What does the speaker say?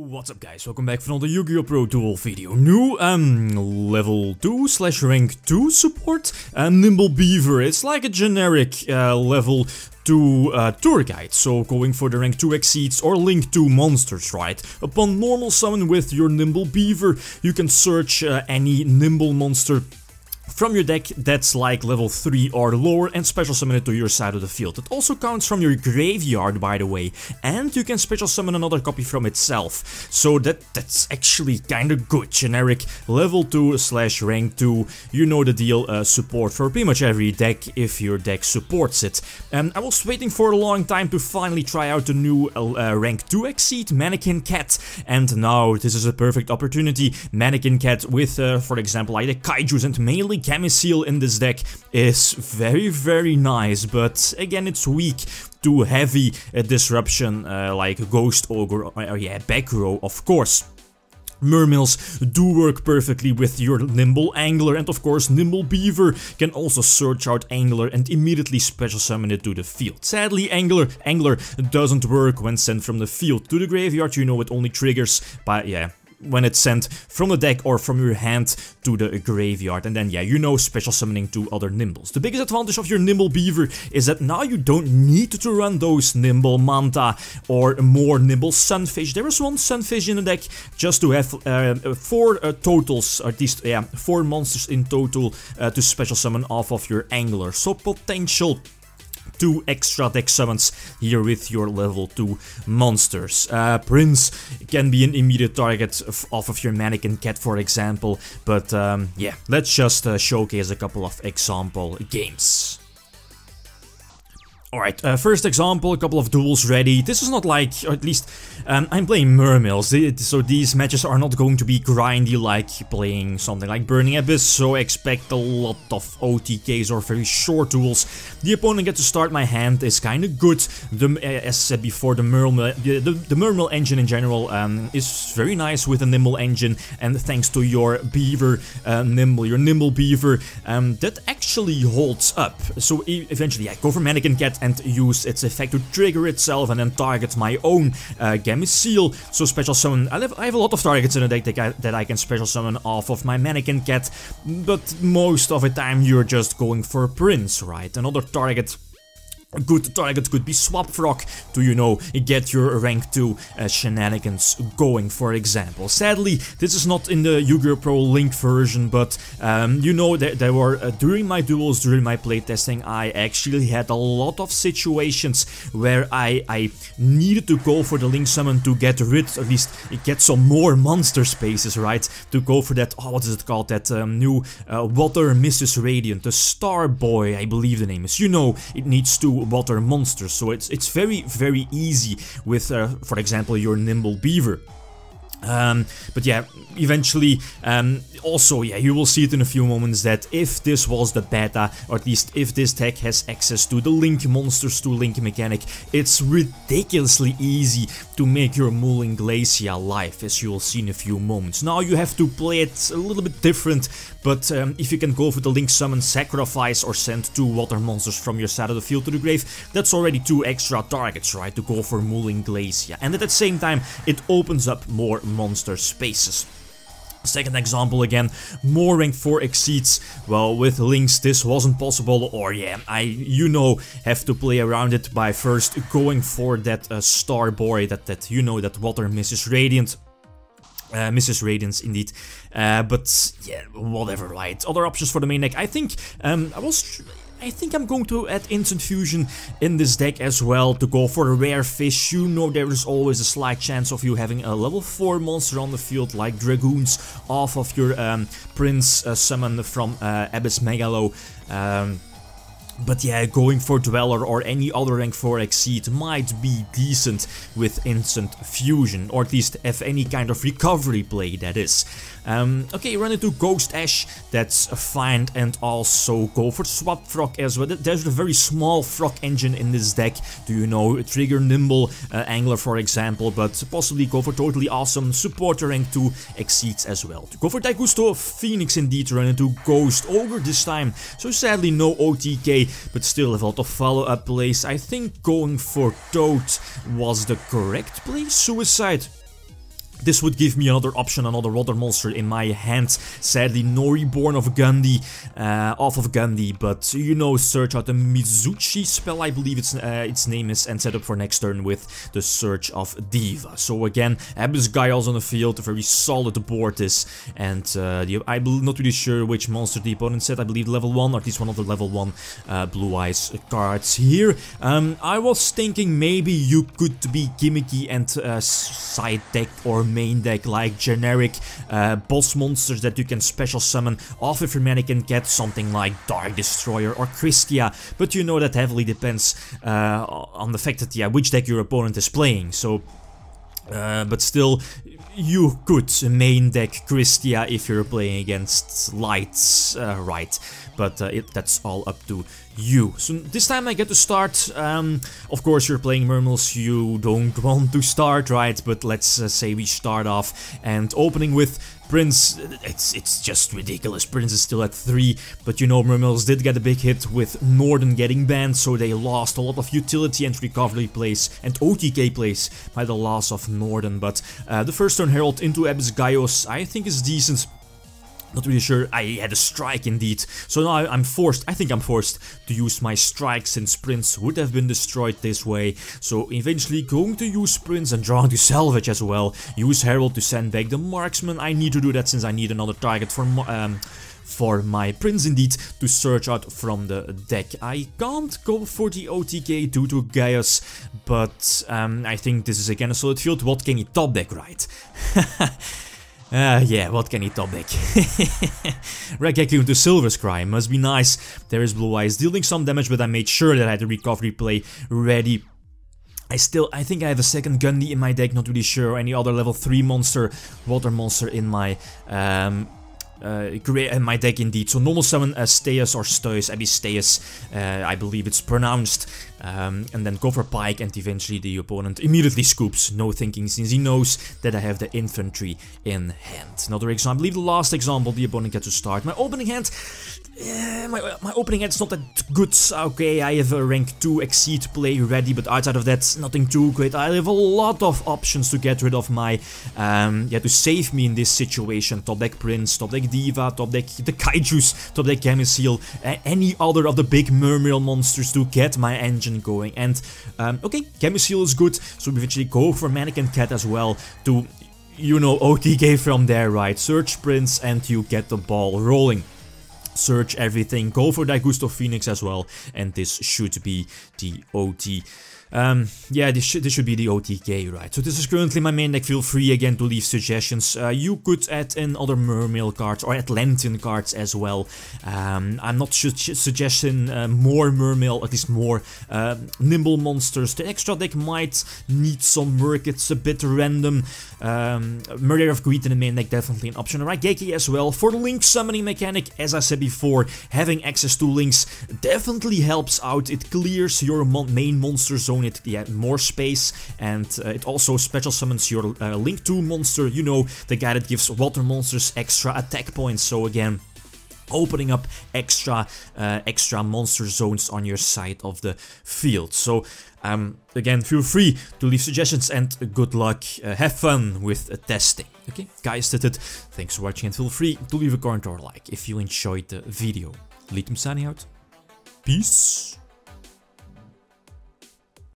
What's up guys, welcome back for another YgoPro duel video. New level 2 / rank 2 support, Nimble Beaver. It's like a generic level 2 tour guide, so going for the rank 2 exceeds or link 2 monsters, right? Upon normal summon with your Nimble Beaver, you can search any Nimble monster from your deck that's like level 3 or lower and special summon it to your side of the field. It also counts from your graveyard, by the way, and you can special summon another copy from itself. So that's actually kinda good. Generic level 2 / rank 2, you know the deal, support for pretty much every deck if your deck supports it. I was waiting for a long time to finally try out the new rank 2 exceed, Mannequin Cat, and now this is a perfect opportunity. Mannequin Cat with, for example, like the Kaijus and mainly Chemicil in this deck is very nice, but again it's weak to heavy disruption like Ghost Ogre or yeah, back row, of course. Mermails do work perfectly with your Nimble Angler, and of course Nimble Beaver can also search out Angler and immediately special summon it to the field. Sadly, Angler doesn't work when sent from the field to the graveyard. You know, it only triggers by, yeah, when it's sent from the deck or from your hand to the graveyard, and then yeah, you know, special summoning to other Nimbles. The biggest advantage of your Nimble Beaver is that now you don't need to run those Nimble Manta or more Nimble Sunfish. There is one Sunfish in the deck just to have 4 totals, or at least yeah, 4 monsters in total to special summon off of your Angler. So potential 2 extra deck summons here with your level 2 monsters. Prince can be an immediate target off of your Mannequin Cat, for example, but yeah, let's just showcase a couple of example games. Alright, first example, a couple of duels ready. This is not like, or at least, I'm playing Mermails, so these matches are not going to be grindy like playing something like Burning Abyss, so expect a lot of OTKs or very short duels. The opponent gets to start my hand is kinda good. As said before, the Mermail engine in general is very nice with a Nimble engine, and thanks to your Beaver, your Nimble Beaver, that actually holds up. So eventually, yeah, go for Mannequin Cat and use its effect to trigger itself and then target my own Chemicil. So special summon, I have a lot of targets in the deck that I can special summon off of my Mannequin Cat, but most of the time you're just going for Prince, right? Another target. A good target could be Swap Frog to, you know, get your rank 2 shenanigans going, for example. Sadly, this is not in the YgoPro link version, but you know, there were, during my duels, during my playtesting, I actually had a lot of situations where I needed to go for the link summon to get rid, at least get some more monster spaces, right? To go for that, oh, what is it called, that new Water Mrs. Radiant, the Star Boy, I believe the name is. You know, it needs to water monsters, so it's very easy with for example your Nimble Beaver. But yeah, eventually, also, yeah, you will see it in a few moments that if this was the beta, or at least if this deck has access to the link monsters, to link mechanic, it's ridiculously easy to make your Mooling Glacia live, as you will see in a few moments. Now you have to play it a little bit different, but if you can go for the link summon, sacrifice, or send 2 water monsters from your side of the field to the grave, that's already 2 extra targets, right, to go for Mooling Glacia. And at the same time, it opens up more monster spaces. Second example again, more rank 4 exceeds. Well, with links this wasn't possible, or yeah, you know, have to play around it by first going for that Star Boy, that you know, that Water Mrs. Radiant. Mrs. Radiance indeed, but yeah, whatever, right? Other options for the main deck, I think I think I'm going to add Instant Fusion in this deck as well to go for a rare fish. You know, there is always a slight chance of you having a level 4 monster on the field like Dragoons off of your Prince summon from Abyss Megalo. But yeah, going for Dweller or any other rank 4 exceed might be decent with Instant Fusion, or at least have any kind of recovery play, that is. Okay, run into Ghost Ash, that's fine, and also go for Swap Frog as well. There's a very small frog engine in this deck, do you know, trigger Nimble Angler for example, but possibly go for totally awesome supporter rank 2 exceeds as well. To go for Daigusto Phoenix indeed, run into Ghost Ogre this time, so sadly no OTK, but still have a lot of follow-up plays. I think going for Toad was the correct play. Suicide This would give me another option, another other monster in my hand. Sadly, no reborn of Gandhi, off of Gandhi, but you know, search out the Mizuchi spell, I believe its name is, and set up for next turn with the Search of Diva. So again, Abyss Gaios on the field, a very solid board this, and I'm not really sure which monster the opponent set. I believe level 1, or at least one of the level 1 Blue Eyes cards here. I was thinking maybe you could be gimmicky and side deck or main deck like generic boss monsters that you can special summon off of your Mannequin Cat, something like Dark Destroyer or Christia, but you know that heavily depends on the fact that, yeah, which deck your opponent is playing. So but still, you could main deck Christia if you're playing against lights, right, but that's all up to you. So this time I get to start. Of course, you're playing Mermails, you don't want to start, right, but let's say we start off and opening with Prince. It's just ridiculous. Prince is still at 3, but you know, Mermails did get a big hit with Norden getting banned, so they lost a lot of utility and recovery plays and OTK plays by the loss of Norden. But the first turn Herald into Abyss Gaios I think is decent. Not really sure. I had a strike indeed. So now I think I'm forced to use my strike since Prince would have been destroyed this way. So eventually going to use Prince and drawing to salvage as well. Use Herald to send back the marksman. I need to do that since I need another target for my Prince indeed to search out from the deck. I can't go for the OTK due to Gaius, but I think this is again a solid field. What can he top deck, right? Yeah, what can he top deck? Raigeki into Silver Scry, must be nice. There is Blue Eyes dealing some damage, but I made sure that I had the recovery play ready. I think I have a second Gundy in my deck, not really sure. Any other level 3 monster, water monster in my my deck indeed. So normal summon Steus or Steus, Abyss Steus, I believe it's pronounced. And then go for Pike, and eventually the opponent immediately scoops, no thinking, since he knows that I have the infantry in hand. Another example, I believe the last example, the opponent gets to start. My opening hand, my opening hand's not that good. Okay, I have a rank 2 Exceed play ready, but outside of that, nothing too great. I have a lot of options to get rid of my, yeah, to save me in this situation. Top deck Prince, top deck Diva, top deck the Kaijus, top deck Chemicil, any other of the big Mermail monsters to get my engine going. And okay, Chemicil is good, so we eventually go for Mannequin Cat as well to, you know, OTK from there, right? Search Prince and you get the ball rolling. Search everything, go for that Gusto Phoenix as well, and this should be the OT. Yeah, this should be the OTK, right? So this is currently my main deck. Feel free again to leave suggestions. You could add in other Mermail cards or Atlantean cards as well. I'm not suggesting more Mermail, at least more Nimble monsters. The extra deck might need some work. It's a bit random. Murder of Greed in the main deck, definitely an option. Raigeki as well. For the link summoning mechanic, as I said before, having access to links definitely helps out. It clears your main monster zone. It more space, and it also special summons your link 2 monster, you know, the guy that gives water monsters extra attack points. So again, opening up extra monster zones on your side of the field. So again, feel free to leave suggestions and good luck. Have fun with testing. Okay, guys, that's it. Thanks for watching, and feel free to leave a comment or like if you enjoyed the video. Lithium signing out. Peace.